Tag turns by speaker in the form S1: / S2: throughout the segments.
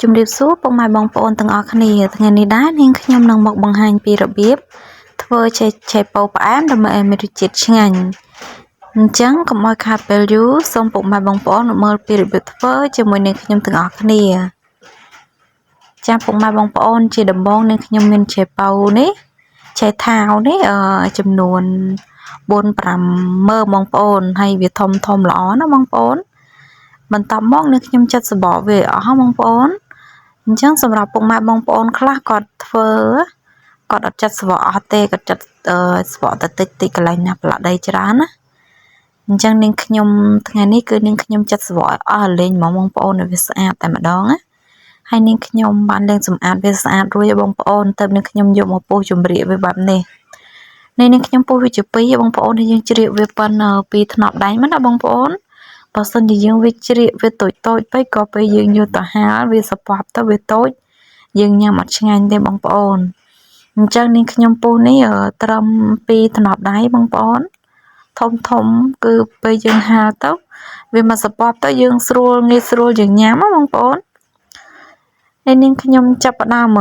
S1: ជំរាបសួរពុកម៉ែបងប្អូនទាំងអស់គ្នាថ្ងៃនេះដែរនាងខ្ញុំនឹងមកបង្ហាញពីរបៀបធ្វើឆេប៉ូផ្អែមដើម្បីឲ្យមានរសជាតិឆ្ងាញ់អញ្ចឹងកុំឲ្យខាតពេលយូរសូមពុកម៉ែបងប្អូនមើលពីរបៀបធ្វើជាមួយនាងខ្ញុំទាំងអស់គ្នាចាពុកម៉ែបងប្អូនជាដំបូងនាងខ្ញុំមានឆេប៉ូនេះឆេថាវនេះចំនួន 4-5 មើលបងប្អូនហើយវាធំល្អណាបងប្អូនបន្ទាប់មកនាងខ្ញុំចាត់សបកវាអស់បងប្អូនអញ្ចឹងសម្រាប់ពុកម៉ែបងប្អូនខ្លះគាត់ធ្វើគាត់អត់ចាត់ស្បកអស់ទេគាត់ចាត់ស្បកតែតិចកន្លែងណាប្រឡាក់ដីច្រើនណាអញ្ចឹងនាងខ្ញុំថ្ងៃនេះគឺនាងខ្ញុំចាត់ស្បកឲ្យអស់លេងបងប្អូនឲ្យវាស្អាតតែម្ដងណាហើយនាងខ្ញុំបានលាងសម្អាតវាស្អាតរួចបងប្អូនទៅនាងខ្ញុំយកមកពុះជម្រាកវាបែបនេះនាងខ្ញុំពុះវាជាពីរបងប្អូនយើងជ្រាបវាប៉ុនពីថ្នប់ដៃមកណាបងប្អូនបើសិនជាយើងវាជ្រាបវាតូចពេកក៏ពេលយើងយកទៅហាលវាសពប់ទៅវាតូចយើងញ៉ាំអត់ឆ្ងាញ់ទេបងប្អូនអញ្ចឹងនាងខ្ញុំពុះនេះត្រឹមពីថ្នប់ដៃបងប្អូនធំគឺពេលយើងហាលទៅវាមកសពប់ទៅយើងស្រួលងាយស្រួលយើងញ៉ាំណាបងប្អូនហើយនាងខ្ញុំចាប់ផ្ដើម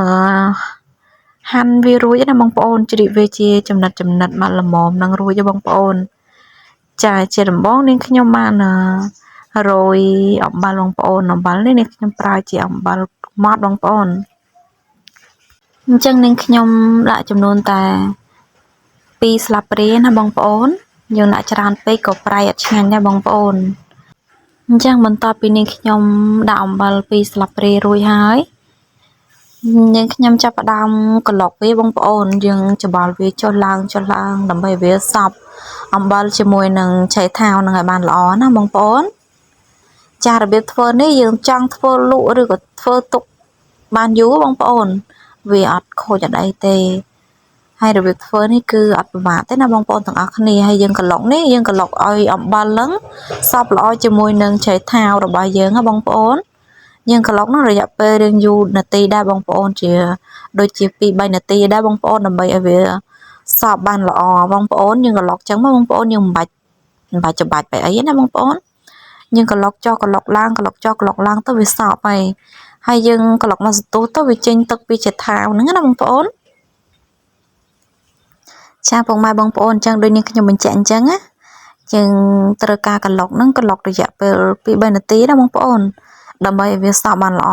S1: ហាន់វារួចណាបងប្អូនជ្រៀកវាជាចំណិតបាត់ល្មមនឹងរួចទេបងប្អូនចាជាដំបងនាងខ្ញុំបានរោយអំបិលបងប្អូនអំបិលនេះនាងខ្ញុំប្រើជាអំបិលម៉ត់បងប្អូនអញ្ចឹងនាងខ្ញុំដាក់ចំនួនតែ2ស្លាបព្រាណាបងប្អូនយើងដាក់ច្រើនពេកក៏ប្រៃអត់ឆ្ងាញ់ដែរបងប្អូនអញ្ចឹងបន្ទាប់ពីនាងខ្ញុំដាក់អំបិល2ស្លាបព្រារួចហើយនាងខ្ញុំចាប់ផ្ដើមក្លុកវាបងប្អូនយើងច្បល់វាចុះឡើងដើម្បីវាសប់អំបិលជាមួយនឹងឆៃថាវនឹងឲ្យបានល្អណាបងប្អូនចារបៀបធ្វើនេះយើងចង់ធ្វើលក់ឬក៏ធ្វើទុកបានយូរបងប្អូនវាអត់ខូចអត់អីទេហើយរបៀបធ្វើនេះគឺអត់ពិបាកទេណាបងប្អូនទាំងអស់គ្នាហើយយើងក្លុកនេះយើងក្លុកឲ្យអំបិលហ្នឹងសប់ល្អជាមួយនឹងឆៃថាវរបស់យើងណាបងប្អូនយើងក្លុកនោះរយៈពេលរៀងយូរនាទីដែរបងប្អូនជាដូចជា 2-3 នាទីដែរបងប្អូនដើម្បីឲ្យវាសប់បានល្អបងប្អូនយើងក្លុកចឹងមកបងប្អូនយើងមិនបាច់ច្បាច់បែបអីណាបងប្អូនយើងក្លុកចុះក្លុកឡើងក្លុកចុះក្លុកឡើងទៅវាសប់ហើយយើងក្លុកមកសន្ទុះទៅវាចេញទឹកពីជាថាវហ្នឹងណាបងប្អូនចាពុកម៉ែបងប្អូនអញ្ចឹងដូចនេះខ្ញុំបញ្ជាក់អញ្ចឹងណាយើងត្រូវការក្លុកហ្នឹងក្លុករយៈពេល 2-3 នាទីណាបងប្អូនដើម្បីឲ្យវាសប់បានល្អ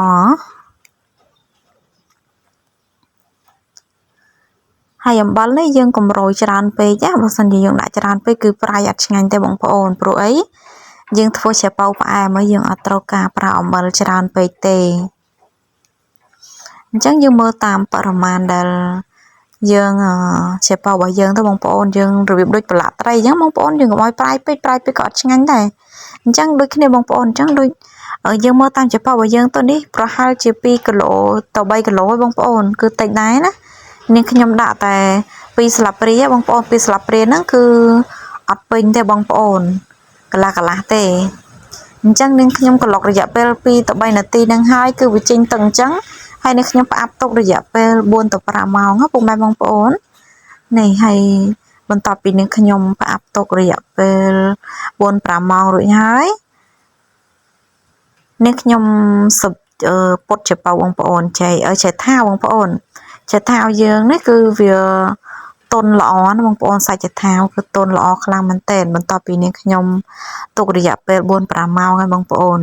S1: ហើយអំបិលនេះយើងកុំរោយច្រើនពេកណាបើសិនជាយើងដាក់ច្រើនពេកគឺប្រៃអត់ឆ្ងាញ់ទេបងប្អូនព្រោះអីយើងធ្វើឆាប៉ូផ្អែមហើយយើងអត់ត្រូវការប្រើអំបិលច្រើនពេកទេអញ្ចឹងយើងមើលតាមបរិមាណដែលយើងឆាប៉ូរបស់យើងទៅបងប្អូនយើងរបៀបដូចប្រឡាក់ត្រីអញ្ចឹងបងប្អូនយើងកុំឲ្យប្រៃពេកក៏អត់ឆ្ងាញ់ដែរអញ្ចឹងដូចគ្នាបងប្អូនអញ្ចឹងដូចយើងមើលតាមឆាប៉ូរបស់យើងទៅនេះប្រហែលជា2គីឡូទៅ3គីឡូឯងបងប្អូនគឺតិចដែរណានាងខ្ញុំដាក់តែ2ស្លាបព្រាបងប្អូន2ស្លាបព្រាហ្នឹងគឺអត់ពេញទេបងប្អូនកន្លះទេអញ្ចឹងនាងខ្ញុំក្លុករយៈពេល 2-3 នាទីហ្នឹងហើយគឺវាចេញទឹកអញ្ចឹងហើយនាងខ្ញុំផ្អាប់ទុករយៈពេល 4-5 ម៉ោងពុកម៉ែបងប្អូននេះហើយបន្ទាប់ពីនាងខ្ញុំផ្អាប់ទុករយៈពេល 4-5 ម៉ោងរួចហើយនាងខ្ញុំពុតឆាប៉ូបងប្អូនឆៃថាវបងប្អូនឆៃថាវយើងនេះគឺវាទន់ល្អណាបងប្អូនសាច់ឆៃថាវគឺទន់ល្អខ្លាំងមែនទែនបន្ទាប់ពីនាងខ្ញុំទុករយៈពេល 4-5 ម៉ោងហើយបងប្អូន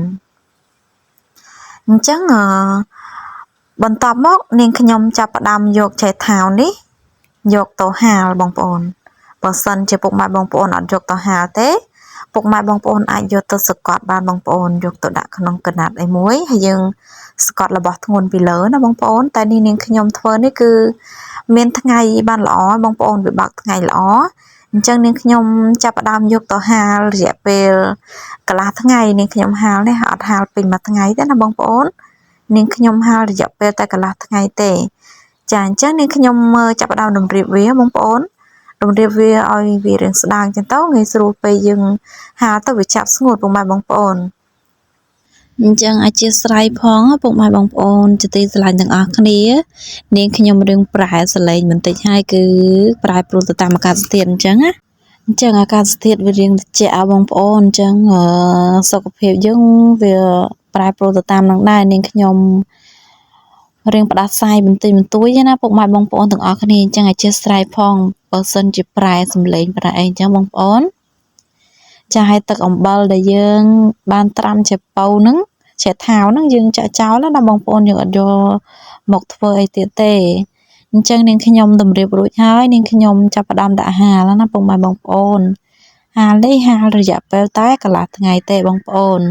S1: អញ្ចឹងបន្ទាប់មកនាងខ្ញុំចាប់ផ្ដើមយកឆៃថាវនេះយកទៅហាលបងប្អូនបើសិនជាពុកម៉ែបងប្អូនអត់យកទៅហាលទេពុកម៉ែបងប្អូនអាចយកទៅសកត់បានបងប្អូនយកទៅដាក់ក្នុងកណាត់អីមួយហើយយើងសកត់របស់ធ្ងន់ពីលើណាបងប្អូនតែនេះនាងខ្ញុំធ្វើនេះគឺមានថ្ងៃបានល្អបងប្អូនវាបើកថ្ងៃល្អអញ្ចឹងនាងខ្ញុំចាប់ផ្ដើមយកទៅហាលរយៈពេលកន្លះថ្ងៃនាងខ្ញុំហាលនេះអត់ហាលពេញមួយថ្ងៃទេណាបងប្អូននាងខ្ញុំហាលរយៈពេលតែកន្លះថ្ងៃទេចាអញ្ចឹងនាងខ្ញុំចាប់ផ្ដើមតម្រៀបវាបងប្អូនតម្រៀបវាឲ្យវារាងស្ដើងចឹងទៅងាយស្រួលពេលយើងហាលទៅវាចាប់ស្ងួតពុកម៉ែបងប្អូនអញ្ចឹងអធិស្ឋានផងពុកម៉ែបងប្អូនជាទីស្រឡាញ់ទាំងអស់គ្នានាងខ្ញុំរឿងប្រែសលេងបន្តិចហើយគឺប្រែប្រួលទៅតាមអាកាសធាតុអញ្ចឹងណាអញ្ចឹងអាកាសធាតុវារៀងត្រជាក់បងប្អូនអញ្ចឹងសុខភាពយើងវាប្រែប្រួលទៅតាមនឹងដែរនាងខ្ញុំ រៀងផ្ដាសាយបន្តិចបន្តួចណាពុកម៉ែបងប្អូនទាំងអស់គ្នាអញ្ចឹងអធិស្ឋានផងបើសិនជាប្រែសំឡេងប្រែអីអញ្ចឹងបងប្អូនចាឲ្យទឹកអំបិលដែលយើងបានត្រាំជាប៉ៅហ្នឹងជាថាវហ្នឹងយើងចាក់ចោលណាបងប្អូនយើងអត់យកមកធ្វើអីទៀតទេអញ្ចឹងនាងខ្ញុំតម្រៀបរួចហើយនាងខ្ញុំចាប់ផ្ដើមដាក់ហាលណាពុកម៉ែបងប្អូនហាលនេះហាលរយៈពេលតែកន្លះថ្ងៃទេបងប្អូន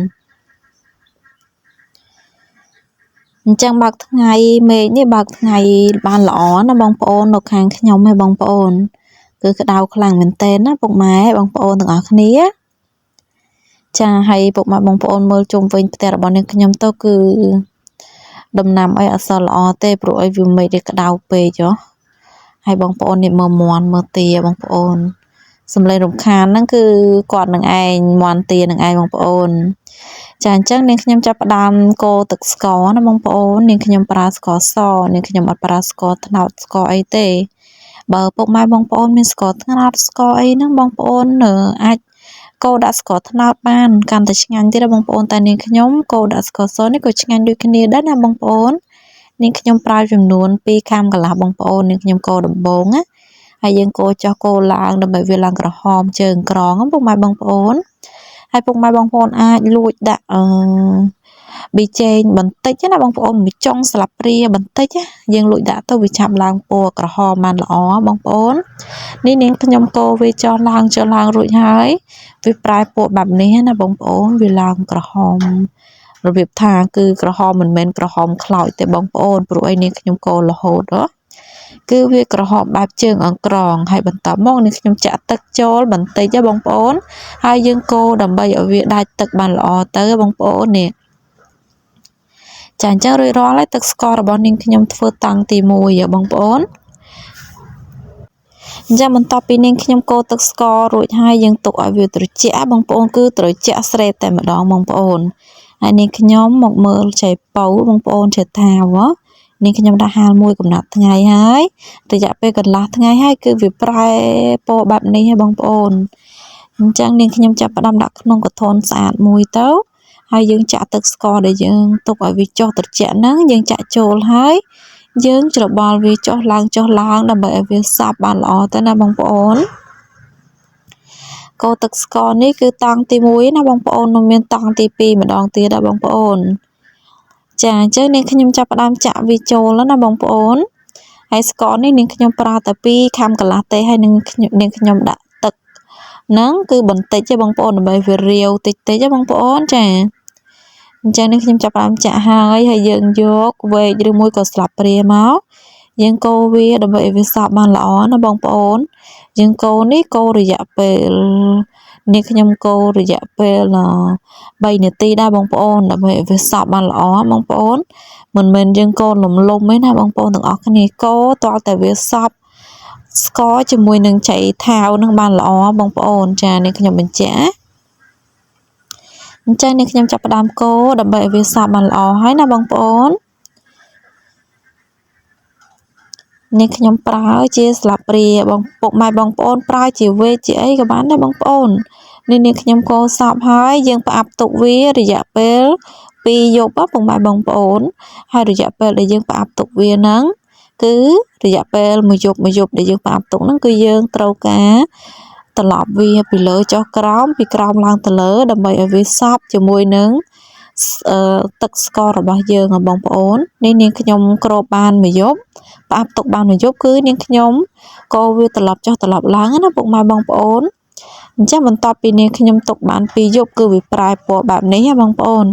S1: អញ្ចឹងបើកថ្ងៃមេឃនេះបើកថ្ងៃបានល្អណាបងប្អូននៅខាងខ្ញុំឯងបងប្អូនគឺក្តៅខ្លាំងមែនតើណាពុកម៉ែបងប្អូនទាំងអស់គ្នាចាហើយពុកម៉ែបងប្អូនមើលជុំវិញផ្ទះរបស់នាងខ្ញុំទៅគឺដំណាំអីអត់សូវល្អទេព្រោះអីវាមេឃវាក្តៅពេកហ៎ហើយបងប្អូននេះមើលមន់មើលទាបងប្អូនសំឡេងរំខានហ្នឹងគឺគាត់នឹងឯងមន់ទានឹងឯងបងប្អូនចាអញ្ចឹងនាងខ្ញុំចាប់ផ្ដើមកូរទឹកស្ករណាបងប្អូននាងខ្ញុំប្រើស្ករសនាងខ្ញុំអត់ប្រើស្ករត្នោតស្ករអីទេបើពុកម៉ែបងប្អូនមានស្ករត្នោតស្ករអីហ្នឹងបងប្អូនអាចកូរដាក់ស្ករត្នោតបានកាន់តែឆ្ងាញ់ទៀតបងប្អូនតែនាងខ្ញុំកូរដាក់ស្ករសនេះក៏ឆ្ងាញ់ដូចគ្នាដែរណាបងប្អូននាងខ្ញុំប្រើចំនួន2ខាំកន្លះបងប្អូននាងខ្ញុំកូរដំបូងណាហើយយើងកូរចុះកូរឡើងដើម្បីវាឡើងក្រហមជើងក្រងពុកម៉ែបងប្អូនហើយពុកម៉ែបងប្អូនអាចលួចដាក់ប៊ីចេងបន្តិចណាបងប្អូនមួយចុងស្លាបព្រាបន្តិចយើងលួចដាក់ទៅវាឆាប់ឡើងពណ៌ក្រហមបានល្អបងប្អូននេះនាងខ្ញុំកូរវាចុះឡើងរួចហើយវាប្រែពណ៌បែបនេះណាបងប្អូនវាឡើងក្រហមរបៀបថាគឺក្រហមមិនមែនក្រហមខ្លោចទេបងប្អូនព្រោះអីនាងខ្ញុំកូររហូតគឺវាក្រហមបែបជើងអង្ក្រងហើយបន្តមកនាងខ្ញុំចាក់ទឹកចូលបន្តិចបងប្អូនហើយយើងកូរដើម្បីឲ្យវាដាច់ទឹកបានល្អទៅបងប្អូននេះចាអញ្ចឹងរួចរាល់ហើយទឹកស្កររបស់នាងខ្ញុំធ្វើតាំងទី1បងប្អូនអញ្ចឹងបន្ទាប់ពីនាងខ្ញុំកូរទឹកស្កររួចហើយយើងទុកឲ្យវាត្រជាក់បងប្អូនគឺត្រជាក់ស្រេបតែម្ដងបងប្អូនហើយនាងខ្ញុំមកមើលចៃប៉ៅបងប្អូនជាថាវនាងខ្ញុំដាក់ហាលមួយកំណត់ថ្ងៃហើយរយៈពេលកន្លះថ្ងៃហើយគឺវាប្រែពណ៌បែបនេះហើយបងប្អូនអញ្ចឹងនាងខ្ញុំចាប់ផ្ដើមដាក់ក្នុងកធនស្អាតមួយទៅហើយយើងចាក់ទឹកស្ករដែលយើងទុកឲ្យវាចុះត្រជាក់ហ្នឹងយើងចាក់ចូលហើយយើងច្របល់វាចុះឡើងដើម្បីឲ្យវាសព្វបានល្អទៅណាបងប្អូនកូរទឹកស្ករនេះគឺតង់ទី1ណាបងប្អូននឹងមានតង់ទី2ម្ដងទៀតដែរបងប្អូនចាអញ្ចឹងនាងខ្ញុំចាប់ផ្ដើមចាក់វាចូលណាបងប្អូនហើយស្ករនេះនាងខ្ញុំប្រើតែ2ខាំកន្លះទេហើយនាងខ្ញុំដាក់ទឹកហ្នឹងគឺបន្តិចទេបងប្អូនដើម្បីវារាវតិចទេបងប្អូនចាអញ្ចឹងនាងខ្ញុំចាប់ផ្ដើមចាក់ហើយយើងយកវែកឬមួយក៏ស្លាបព្រាមកយើងកូរវាដើម្បីឲ្យវាសព្វបានល្អណាបងប្អូនយើងកូរនេះកូររយៈពេលនាងខ្ញុំកូររយៈពេល3នាទីដែរបងប្អូនដើម្បីឲ្យវាសព្វបានល្អបងប្អូនមិនមែនយើងកូរលំទេណាបងប្អូនទាំងអស់គ្នាកូរតតែវាសព្វស្ករជាមួយនឹងចៃថាវនឹងបានល្អបងប្អូនចានាងខ្ញុំបញ្ជាក់អញ្ចឹងនាងខ្ញុំចាប់ផ្ដើមកូរដើម្បីឲ្យវាសព្វបានល្អហើយណាបងប្អូននេះខ្ញុំប្រើជាស្លាបព្រាបងពុកម៉ែបងប្អូនប្រើជាវែកជាអីក៏បានដែរបងប្អូននេះខ្ញុំកូរសព្វហើយយើងផ្អាប់ទុកវារយៈពេល2យប់ពុកម៉ែបងប្អូនហើយរយៈពេលដែលយើងផ្អាប់ទុកវាហ្នឹងគឺរយៈពេល1យប់ដែលយើងផ្អាប់ទុកហ្នឹងគឺយើងត្រូវការត្រឡប់វាពីលើចុះក្រោមពីក្រោមឡើងទៅលើដើម្បីឲ្យវាសព្វជាមួយនឹងទឹកស្កររបស់យើងបងប្អូននេះនាងខ្ញុំគ្របបាន1យប់ផ្អាប់ទុកបាន1យប់គឺនាងខ្ញុំកូរវាត្រឡប់ចុះត្រឡប់ឡើងណាពុកម៉ែបងប្អូនអញ្ចឹងបន្ទាប់ពីនាងខ្ញុំទុកបាន2យប់គឺវាប្រែពណ៌បែបនេះបងប្អូន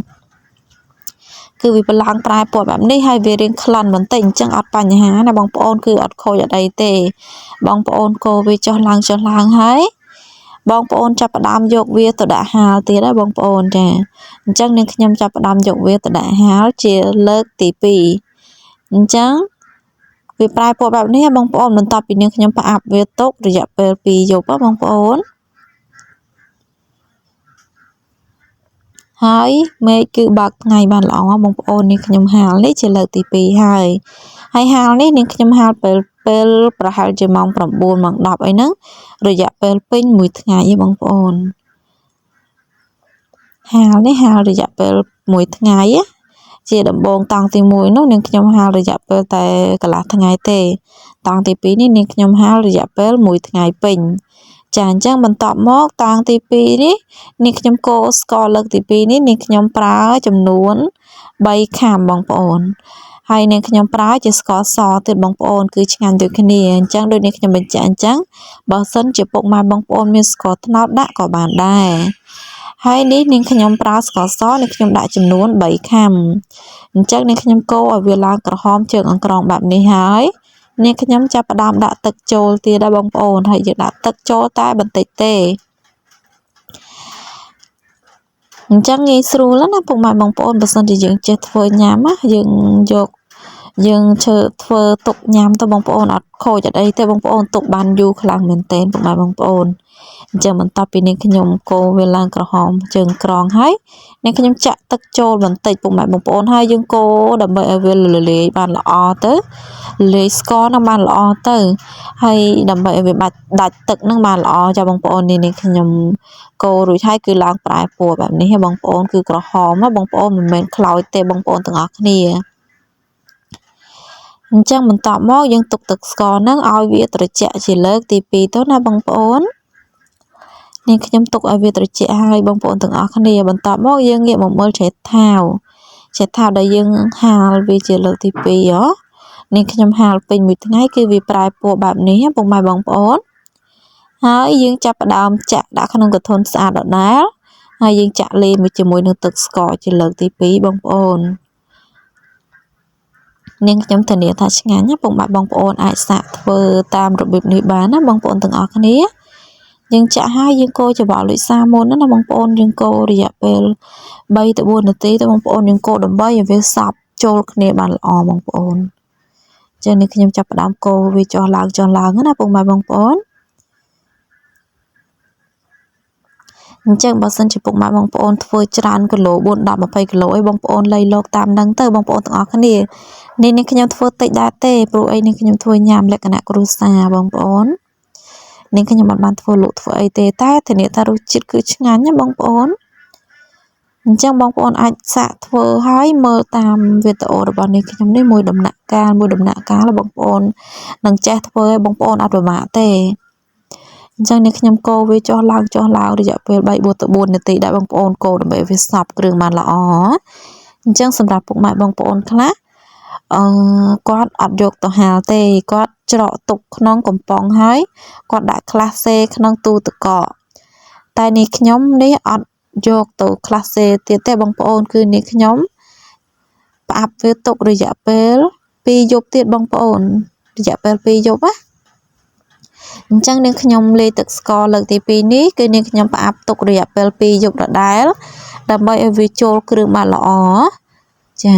S1: គឺវាប្រឡើងប្រែពណ៌បែបនេះហើយវារៀងក្លិនបន្តិចអញ្ចឹងអត់បញ្ហាណាបងប្អូនគឺអត់ខូចអត់អីទេបងប្អូនកូរវាចុះឡើងហើយបងប្អូនចាប់ផ្ដើមយកវាទៅដាក់ហាលទៀតហើយបងប្អូនចាអញ្ចឹងនាងខ្ញុំចាប់ផ្ដើមយកវាទៅដាក់ហាលជាលើកទី2អញ្ចឹងវាប្រែពណ៌បែបនេះបងប្អូនបន្ទាប់ពីនាងខ្ញុំផ្អាប់វាទុករយៈពេល2យប់បងប្អូនហើយមេឃគឺបើកថ្ងៃបានល្អបងប្អូននេះខ្ញុំហាលនេះជាលើកទី2ហើយហាលនេះនាងខ្ញុំហាលពេលប្រហែលជាម៉ោង9ម៉ោង10អីហ្នឹងរយៈពេលពេញ1ថ្ងៃឯងបងប្អូនហាលរយៈពេល1ថ្ងៃ ជាដំបងតង់ទី1នោះនាងខ្ញុំហាលរយៈពេលតែកន្លះថ្ងៃទេតង់ទី2នេះនាងខ្ញុំហាលរយៈពេល1ថ្ងៃពេញចាអញ្ចឹងបន្ទាប់មកតង់ទី2នេះនាងខ្ញុំកូរស្ករលើកទី2នេះនាងខ្ញុំប្រើចំនួន3ខាំបងប្អូនហើយនាងខ្ញុំប្រើជាស្ករសទៀតបងប្អូនគឺឆ្ងាញ់ដូចគ្នាអញ្ចឹងដូចនេះខ្ញុំបញ្ជាក់អញ្ចឹងបើសិនជាពុកម៉ែបងប្អូនមានស្ករត្នោតដាក់ក៏បានដែរហើយនេះនាងខ្ញុំប្រើស្ករសនាងខ្ញុំដាក់ចំនួន3ខាំអញ្ចឹងនាងខ្ញុំកូរឲ្យវាឡើងក្រហមជើងអង្ក្រងបែបនេះហើយនាងខ្ញុំចាប់ផ្ដើមដាក់ទឹកចូលទៀតដែរបងប្អូនហើយយើងដាក់ទឹកចូលតែបន្តិចទេអញ្ចឹងងាយស្រួលណាពុកម៉ែបងប្អូនបើសិនជាយើងចេះធ្វើញ៉ាំណាយើងធ្វើទុកញ៉ាំទៅបងប្អូនអត់ខូចអត់អីទេបងប្អូនទុកបានយូរខ្លាំងមែនទែនពុកម៉ែបងប្អូនអញ្ចឹងបន្ទាប់ពីនាងខ្ញុំកូរវាឡើងក្រហមជើងក្រងហើយនាងខ្ញុំចាក់ទឹកចូលបន្តិចពុកម៉ែបងប្អូនហើយយើងកូរដើម្បីឲ្យវារលាយបានល្អទៅលាយស្ករនឹងបានល្អទៅហើយដើម្បីឲ្យវាដាច់ទឹកនឹងបានល្អចាបងប្អូននេះនាងខ្ញុំកូររួចហើយគឺឡើងប្រែពណ៌បែបនេះហ៎បងប្អូនគឺក្រហមណាបងប្អូនមិនមែនខ្លោចទេបងប្អូនទាំងអស់គ្នាអញ្ចឹងបន្ទាប់មកយើងទុកទឹកស្ករហ្នឹងឲ្យវាត្រជាក់ជាលើកទី2ទៅណាបងប្អូននាងខ្ញុំទុកឲ្យវាត្រជាក់ហើយបងប្អូនទាំងអស់គ្នាបន្ទាប់មកយើងងាកមកមើលច្រេតថាវដែលយើងហាលវាជាលើកទី2ហ៎នាងខ្ញុំហាលពេញមួយថ្ងៃគឺវាប្រែពណ៌បែបនេះពុកម៉ែបងប្អូនហើយយើងចាប់ផ្ដើមចាក់ដាក់ក្នុងកធុនស្អាតដដែលហើយយើងចាក់លេងជាមួយនឹងទឹកស្ករជាលើកទី2បងប្អូននាងខ្ញុំធានាថាឆ្ងាញ់ណាពុកម៉ែបងប្អូនអាចសាកធ្វើតាមរបៀបនេះបានណាបងប្អូនទាំងអស់គ្នាយើងចាក់ហើយយើងកូរច្របល់លុយសាមុនណាបងប្អូនយើងកូររយៈពេល3ទៅ4នាទីទៅបងប្អូនយើងកូរដើម្បីឲ្យវាសព្វចូលគ្នាបានល្អបងប្អូនចឹងនេះខ្ញុំចាប់ផ្ដើមកូរវាចុះឡើងណាពុកម៉ែបងប្អូនអញ្ចឹងបើសិនជាពុកម៉ែបងប្អូនធ្វើច្រើនគីឡូ4 10 20គីឡូអីបងប្អូនលៃលោកតាមហ្នឹងទៅបងប្អូនទាំងអស់គ្នានេះខ្ញុំធ្វើតិចដែរទេព្រោះអីនេះខ្ញុំធ្វើញ៉ាំលក្ខណៈគ្រួសារបងប្អូននេះខ្ញុំអត់បានធ្វើលក់ធ្វើអីទេតែធានាថារសជាតិគឺឆ្ងាញ់ណាបងប្អូនអញ្ចឹងបងប្អូនអាចសាកធ្វើហើយមើលតាមវីដេអូរបស់នេះខ្ញុំនេះមួយដំណាក់កាលបងប្អូននឹងចេះធ្វើឲ្យបងប្អូនអត់ពិបាកទេអញ្ចឹងនេះខ្ញុំកូរវាចុះឡើងរយៈពេល3 ទៅ4នាទីដែរបងប្អូនកូរដើម្បីវាសព្វគ្រឿងបានល្អអញ្ចឹងសម្រាប់ពុកម៉ែបងប្អូនខ្លះគាត់អត់យកទៅហាលទេគាត់ច្រកទុកក្នុងកំប៉ុងហើយគាត់ដាក់ក្លាសេក្នុងទូទឹកកកតែនេះខ្ញុំនេះអត់យកទៅក្លាសេទៀតទេបងប្អូនគឺនេះខ្ញុំផ្អាប់វាទុករយៈពេល2យប់ទៀតបងប្អូនរយៈពេល2យប់ណាអញ្ចឹងនាងខ្ញុំលាយទឹកស្ករលើកទី2នេះគឺនាងខ្ញុំផ្អាប់ទុករយៈពេល2យប់ដដែលដើម្បីឲ្យវាចូលគ្រឿងបានល្អចា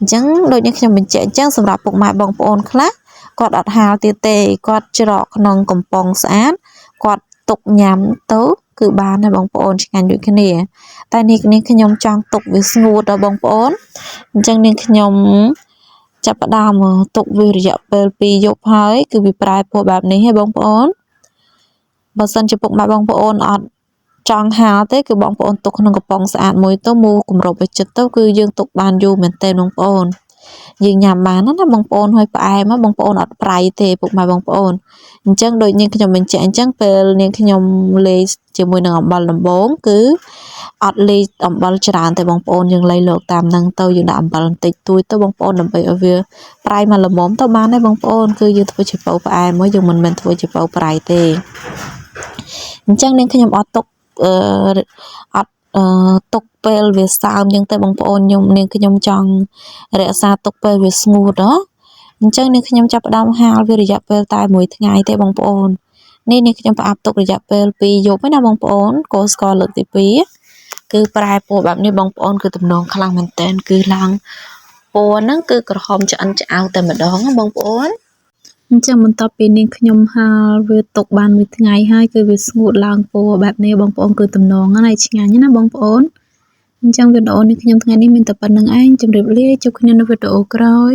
S1: អញ្ចឹងដូចនេះខ្ញុំបញ្ជាក់អញ្ចឹងសម្រាប់ពុកម៉ែបងប្អូនខ្លះគាត់អត់ហាលទៀតទេគាត់ច្រកក្នុងកំប៉ុងស្អាតគាត់ទុកញ៉ាំទៅគឺបានហើយបងប្អូនឆ្ងាញ់ដូចគ្នាតែនេះខ្ញុំចង់ទុកវាស្ងួតដល់បងប្អូនអញ្ចឹងនាងខ្ញុំចាប់ផ្ដើមទុកវារយៈពេល2យប់ហើយគឺវាប្រែពណ៌បែបនេះហើយបងប្អូនបើសិនជាពុកម៉ែបងប្អូនអត់ចង់ហាលទេគឺបងប្អូនទុកក្នុងកំប៉ុងស្អាតមួយទៅមូគម្របឲ្យជិតទៅគឺយើងទុកបានយូរមែនទែនបងប្អូនយើងញ៉ាំបានណាបងប្អូនហើយផ្អែមបងប្អូនអត់ប្រៃទេពុកម៉ែបងប្អូនអញ្ចឹងដូចនាងខ្ញុំបញ្ជាក់អញ្ចឹងពេលនាងខ្ញុំលេងជាមួយនឹងអំបិលដំបងគឺអត់លេងអំបិលច្រើនទេបងប្អូនយើងលៃលោកតាមហ្នឹងទៅយើងដាក់អំបិលបន្តិចតួចទៅបងប្អូនដើម្បីឲ្យវាប្រៃមកល្មមទៅបានហើយបងប្អូនគឺយើងធ្វើជាពៅផ្អែមមកយើងមិនមែនធ្វើជាពៅប្រៃទេអញ្ចឹងនាងខ្ញុំអត់ទុកទុកពេលវាសើមអញ្ចឹងទៅបងប្អូននាងខ្ញុំចង់រក្សាទុកពេលវាស្ងួតអញ្ចឹងនាងខ្ញុំចាប់ផ្ដើមហាលវារយៈពេលតែ1ថ្ងៃទេបងប្អូននេះខ្ញុំផ្អាប់ទុករយៈពេល2យប់ណាបងប្អូនកូរស្ករលើកទី2គឺប្រែពណ៌បែបនេះបងប្អូនគឺទំនងខ្លាំងមែនតើគឺឡើងពណ៌ហ្នឹងគឺក្រហមឆ្អិនឆ្អៅតែម្ដងណាបងប្អូនអញ្ចឹងបន្ទាប់ពីនាងខ្ញុំហាលវាទុកបាន1ថ្ងៃហើយគឺវាស្ងួតឡើងពណ៌បែបនេះបងប្អូនគឺទំនងហើយឆ្ងាញ់ណាបងប្អូនអញ្ចឹងវីដេអូនេះខ្ញុំថ្ងៃនេះមានតែប៉ុណ្្នឹងឯងជម្រាបលាជួបគ្នានៅវីដេអូក្រោយ